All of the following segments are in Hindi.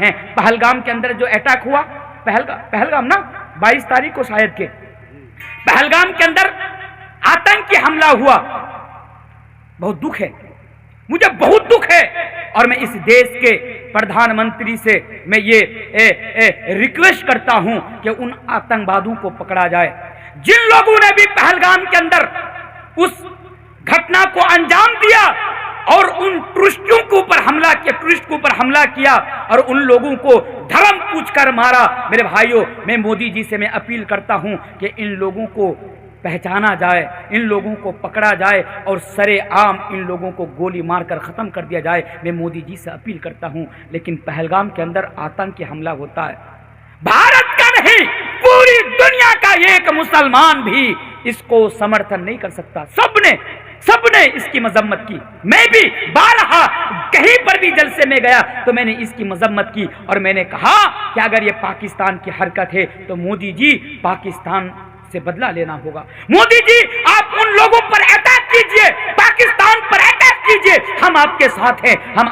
हैं। पहलगाम के अंदर जो अटैक हुआ, पहलगाम ना 22 तारीख को शायद के, पहलगाम के अंदर आतंकी हमला हुआ। बहुत दुख है, मुझे बहुत दुख है। और मैं इस देश के प्रधानमंत्री से मैं ये रिक्वेस्ट करता हूं कि उन आतंकवादियों को पकड़ा जाए जिन लोगों ने भी पहलगाम के अंदर उस घटना को अंजाम दिया और उन टूरिस्टों के ऊपर हमला किया, टूरिस्ट के ऊपर हमला किया और उन लोगों को धर्म पूछकर मारा। मेरे भाइयों, मैं मोदी जी से मैं अपील करता हूं कि इन लोगों को पहचाना जाए, इन लोगों को पकड़ा जाए और सरेआम इन लोगों को गोली मारकर ख़त्म कर दिया जाए। मैं मोदी जी से अपील करता हूं। लेकिन पहलगाम के अंदर आतंकी हमला होता है, भारत का नहीं पूरी दुनिया का एक मुसलमान भी इसको समर्थन नहीं कर सकता। सबने इसकी मजम्मत की। मैं भी बारहा कहीं पर भी जलसे में गया तो मैंने इसकी मजम्मत की और मैंने कहा कि अगर ये पाकिस्तान की हरकत है तो मोदी जी पाकिस्तान से बदला लेना होगा। मोदी जी आप उन लोगों पर अटैक कीजिए, पाकिस्तान पर अटैक कीजिए, हम आपके साथ हैं, हम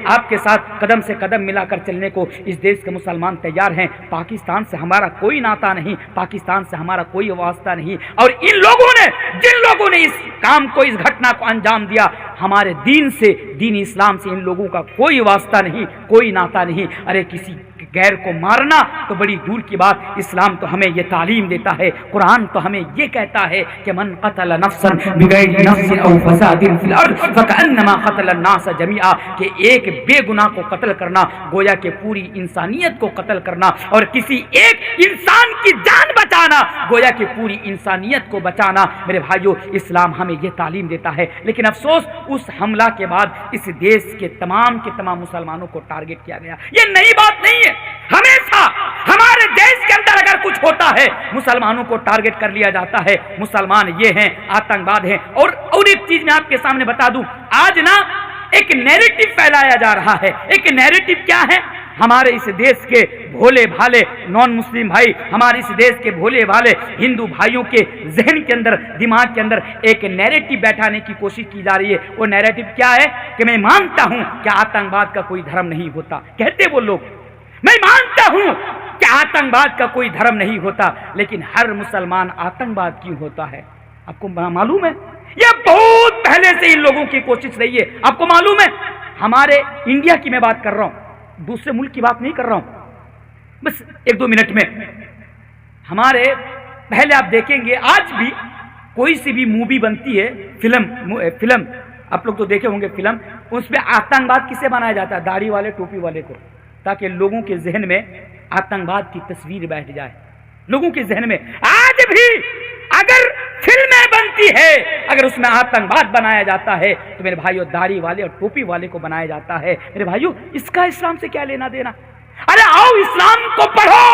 आपके साथ कदम से कदम मिलाकर चलने को इस देश के मुसलमान तैयार हैं। पाकिस्तान से हमारा कोई नाता नहीं, पाकिस्तान से हमारा कोई वास्ता नहीं। और इन लोगों ने, जिन लोगों ने इस काम को, इस घटना को अंजाम दिया, हमारे दीन से, दीन इस्लाम से इन लोगों का कोई वास्ता नहीं, कोई नाता नहीं। अरे किसी गैर को मारना तो बड़ी दूर की बात, इस्लाम तो हमें ये तालीम देता है, कुरान तो हमें ये कहता है कि मन क़तल नफ्सन बिग़ैरि नफ्सिन औ फ़सादिन फ़िल अर्ज़ फ़कअन्नमा क़तल अन्नास जमीआ, कि एक बेगुनाह को कत्ल करना गोया कि पूरी इंसानियत को कत्ल करना, और किसी एक इंसान की जान बचाना गोया कि पूरी इंसानियत को बचाना। मेरे भाइयों, इस्लाम हमें ये तालीम देता है। लेकिन अफसोस, उस हमला के बाद इस देश के तमाम मुसलमानों को टारगेट किया गया। ये नई बात नहीं है, हमेशा हमारे देश के अंदर अगर कुछ होता है मुसलमानों को टारगेट कर लिया जाता है, मुसलमान ये हैं, आतंकवाद हैं। और एक चीज मैं आपके सामने बता दूं, आज ना एक नैरेटिव फैलाया जा रहा है। एक नैरेटिव क्या है? हमारे इस देश के भोले भाले नॉन मुस्लिम भाई, हमारे इस देश के भोले भाले हिंदू भाइयों के जहन के अंदर, दिमाग के अंदर एक नैरेटिव बैठाने की कोशिश की जा रही है। वो नैरेटिव क्या है कि मैं मानता हूं कि आतंकवाद का कोई धर्म नहीं होता। कहते वो लोग, मैं मानता हूं कि आतंकवाद का कोई धर्म नहीं होता, लेकिन हर मुसलमान आतंकवाद क्यों होता है? आपको मालूम है? यह बहुत पहले से इन लोगों की कोशिश रही है। आपको मालूम है? हमारे इंडिया की मैं बात कर रहा हूं, दूसरे मुल्क की बात नहीं कर रहा हूं। बस 1-2 मिनट में, हमारे पहले आप देखेंगे आज भी कोई सी भी मूवी बनती है, फिल्म आप लोग तो देखे होंगे फिल्म, उसमें आतंकवाद किसे बनाया जाता है? दाढ़ी वाले, टोपी वाले को, ताकि लोगों के जहन में आतंकवाद की तस्वीर बैठ जाए। लोगों के जहन में आज भी अगर फिल्में बनती है, अगर उसमें आतंकवाद बनाया जाता है तो मेरे भाइयों दाढ़ी वाले और टोपी वाले को बनाया जाता है। मेरे भाइयों, इसका इस्लाम से क्या लेना देना? अरे आओ इस्लाम को पढ़ो,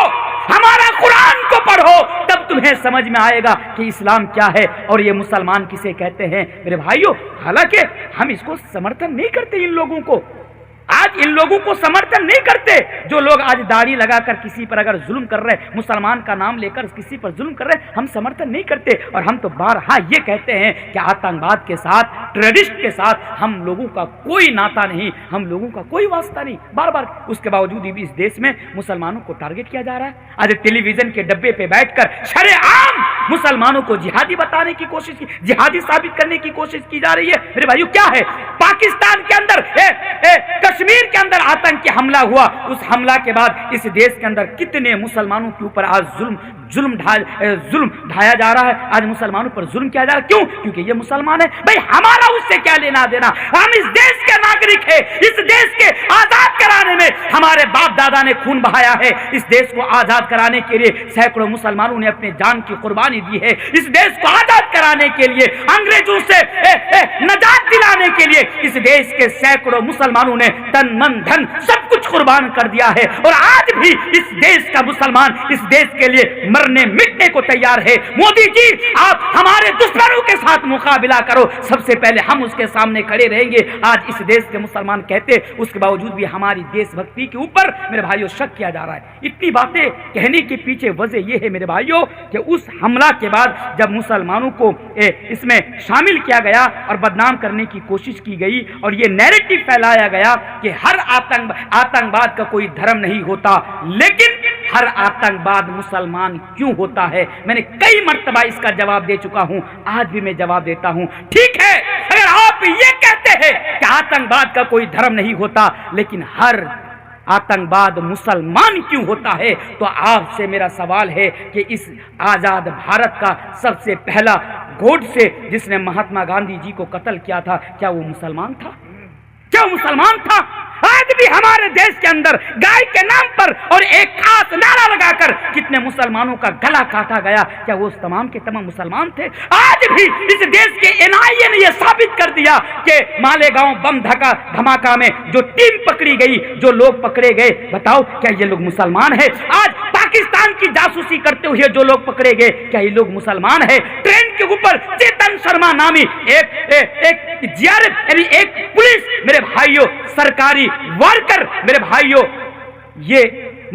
हमारा कुरान को पढ़ो, तब तुम्हें समझ में आएगा कि इस्लाम क्या है और ये मुसलमान किसे कहते हैं। मेरे भाइयों, हालांकि हम इसको समर्थन नहीं करते, इन लोगों को आज इन लोगों को समर्थन नहीं करते। जो लोग आज दाढ़ी लगाकर किसी पर अगर जुल्म कर रहे हैं, मुसलमान का नाम लेकर किसी पर जुल्म कर रहे हैं, हम समर्थन नहीं करते। और हम तो बारहा ये कहते हैं कि आतंकवाद के साथ, टेररिस्ट के साथ हम लोगों का कोई नाता नहीं, हम लोगों का कोई वास्ता नहीं। बार बार उसके बावजूद भी इस देश में मुसलमानों को टारगेट किया जा रहा है। आज टेलीविजन के डब्बे पे बैठकर शरेआम मुसलमानों को जिहादी बताने की कोशिश की, जिहादी साबित करने की कोशिश की जा रही है। मेरे भाइयों, क्या है? पाकिस्तान के अंदर कश्मीर के अंदर आतंकी हमला हुआ, उस हमला के बाद इस देश के अंदर कितने मुसलमानों के ऊपर आज जुल्म ढाया जा रहा है। आज मुसलमानों पर जुल्म किया जा रहा है। क्यों? क्योंकि ये मुसलमान है। भाई हमारा उससे क्या लेना देना? हम इस देश के नागरिक हैं। इस देश के आजाद कराने में हमारे बाप दादा ने खून बहाया है। इस देश को आजाद कराने के लिए सैकड़ों मुसलमानों ने अपने जान की कुर्बानी दी है। इस देश को आजाद कराने के लिए, अंग्रेजों से नजात दिलाने के लिए इस देश के सैकड़ों मुसलमानों ने तन मन धन सब कुछ कुर्बान कर दिया है। और आज भी इस देश का मुसलमान इस देश के लिए मरने मिटने को तैयार है। मोदी जी, आप हमारे दुश्मनों के साथ मुकाबला करो, सबसे पहले हम उसके सामने खड़े रहेंगे। आज इस देश के मुसलमान कहते, उसके बावजूद भी हमारी देशभक्ति के ऊपर मेरे भाइयों शक किया जा रहा है। इतनी बातें कहने के पीछे वजह यह है मेरे भाइयों कि उस हमला के बाद जब मुसलमानों को इसमें शामिल किया गया और बदनाम करने की कोशिश की गई और ये नैरेटिव फैलाया गया कि हर आतंकवाद का कोई धर्म नहीं होता, लेकिन हर आतंकवाद मुसलमान क्यों होता है? मैंने कई मर्तबा इसका जवाब दे चुका हूं, आज भी मैं जवाब देता हूं। ठीक है, अगर आप ये कहते हैं कि आतंकवाद का कोई धर्म नहीं होता, लेकिन हर आतंकवाद मुसलमान क्यों होता है, तो आपसे मेरा सवाल है कि इस आजाद भारत का सबसे पहला गोडसे जिसने महात्मा गांधी जी को कत्ल किया था, क्या वो मुसलमान था? क्या मुसलमान था? आज भी हमारे देश के अंदर गाय के नाम पर और एक खास नारा लगाकर कितने मुसलमानों का गला काटा गया, क्या वो तमाम के तमाम मुसलमान थे? आज भी इस देश के एनआईए ने यह साबित कर दिया कि मालेगांव बम धमाका में जो टीम पकड़ी गई, जो लोग पकड़े गए, बताओ क्या ये लोग मुसलमान है? आज पाकिस्तान की जासूसी करते हुए जो लोग पकड़े गए, क्या ये लोग मुसलमान है? ट्रेन के ऊपर चेतन शर्मा नामी एक जीआरएफ यानी एक पुलिस मेरे भाइयों, सरकारी वर्कर मेरे भाइयों, ये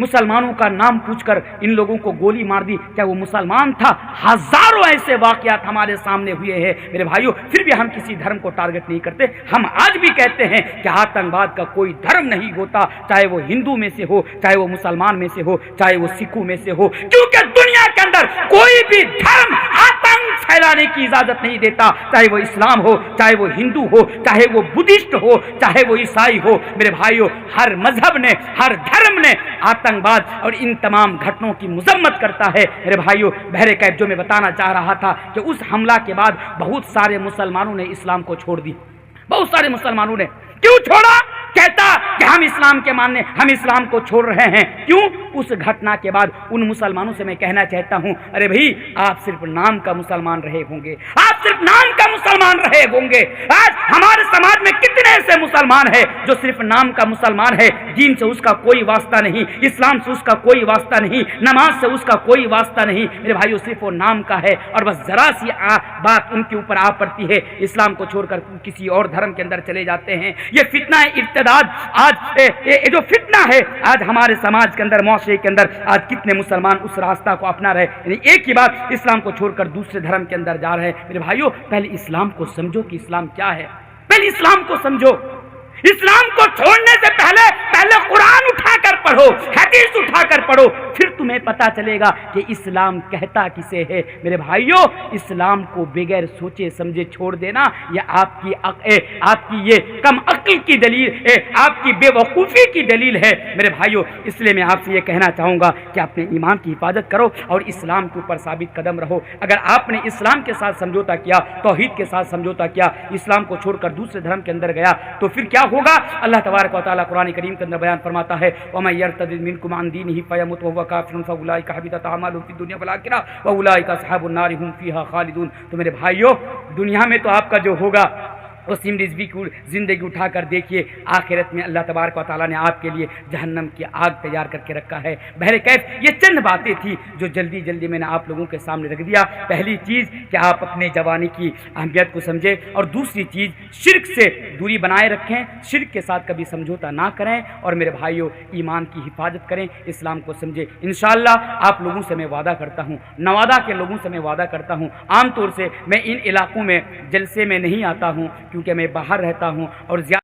मुसलमानों का नाम पूछकर इन लोगों को गोली मार दी, क्या वो मुसलमान था? हजारों ऐसे वाकयात हमारे सामने हुए हैं मेरे भाइयों, फिर भी हम किसी धर्म को टारगेट नहीं करते। हम आज भी कहते हैं कि आतंकवाद का कोई धर्म नहीं होता, चाहे वो हिंदू में से हो, चाहे वो मुसलमान में से हो, चाहे वो सिखों में से हो, क्योंकि दुनिया के अंदर कोई भी धर्म आतंक फैलाने की इजाजत नहीं देता, चाहे वो इस्लाम हो, चाहे वो हिंदू हो, चाहे वो बुद्धिस्ट हो, चाहे वो ईसाई हो। मेरे भाइयों, हर मजहब ने, हर धर्म ने आतंकवाद और इन तमाम घटनाओं की मजम्मत करता है। मेरे भाइयों, बहरे कैफ जो मैं बताना चाह रहा था कि उस हमला के बाद बहुत सारे मुसलमानों ने इस्लाम को छोड़ दी। बहुत सारे मुसलमानों ने क्यों छोड़ा? कहता कि हम इस्लाम के मानने, हम इस्लाम को छोड़ रहे हैं। क्यों? उस घटना के बाद उन मुसलमानों से मैं कहना चाहता हूं, अरे भाई, आप सिर्फ नाम का मुसलमान रहे होंगे, आप सिर्फ नाम का मुसलमान रहे होंगे। आज हमारे समाज में कितने ऐसे मुसलमान हैं जो सिर्फ नाम का मुसलमान है, दीन से उसका कोई वास्ता नहीं, इस्लाम से उसका कोई वास्ता नहीं, नमाज से उसका कोई वास्ता नहीं। मेरे भाइयों, सिर्फ वो नाम का है और बस जरा सी बात उनके ऊपर आ पड़ती है, इस्लाम को छोड़कर किसी और धर्म के अंदर चले जाते हैं। ये फितना है, इर्तिदाद। आज ये जो फितना है, आज हमारे समाज के अंदर, मुआशरे के अंदर आज कितने मुसलमान उस रास्ता को अपना रहे, यानी एक ही बात, इस्लाम को छोड़कर दूसरे धर्म के अंदर जा रहे हैं। मेरे भाइयों, पहले इस्लाम को समझो कि इस्लाम क्या है। पहले इस्लाम को समझो। इस्लाम को छोड़ने से पहले कुरान उठाकर पढ़ो, हदीस उठाकर पढ़ो, फिर तुम्हें पता चलेगा कि इस्लाम कहता किसे है। मेरे भाइयों, इस्लाम को बगैर सोचे समझे छोड़ देना यह आपकी ये कम अक्ल की दलील, आपकी बेवकूफ़ी की दलील है मेरे भाइयों। इसलिए मैं आपसे ये कहना चाहूँगा कि अपने ईमान की हिफाजत करो और इस्लाम के ऊपर साबित कदम रहो। अगर आपने इस्लाम के साथ समझौता किया, तौहीद के साथ समझौता किया, इस्लाम को छोड़कर दूसरे धर्म के अंदर गया, तो फिर क्या होगा? अल्लाह तबारक व तआला कुरान करीम के अंदर बयान फरमाता है, वमन यर्तदिद मिनकुम अन दीनिही फयमुत वहुव काफिरुन फउलाइका हबितत अअमालुहुम फिद दुनिया वल आखिरह व उलाइका अस्हाबुन नार हुम फीहा खालिदून। तो मेरे भाइयों, दुनिया में तो आपका जो होगा वो जिंदगी उठाकर देखिए, आखिरत में अल्लाह तबारक व तआला ने आपके लिए जहन्नम की आग तैयार करके रखा है। बहरे कैफ, ये चंद बातें थी जो जल्दी जल्दी मैंने आप लोगों के सामने रख दिया। पहली चीज़ कि आप अपने जवानी की अहमियत को समझें, और दूसरी चीज़, शिर्क से दूरी बनाए रखें, शिर्क के साथ कभी समझौता ना करें, और मेरे भाइयों, ईमान की हिफाजत करें, इस्लाम को समझें। इंशाअल्लाह आप लोगों से मैं वादा करता हूँ, नवादा के लोगों से मैं वादा करता हूँ, आमतौर से मैं इन इलाकों में जलसे में नहीं आता हूँ क्योंकि मैं बाहर रहता हूँ और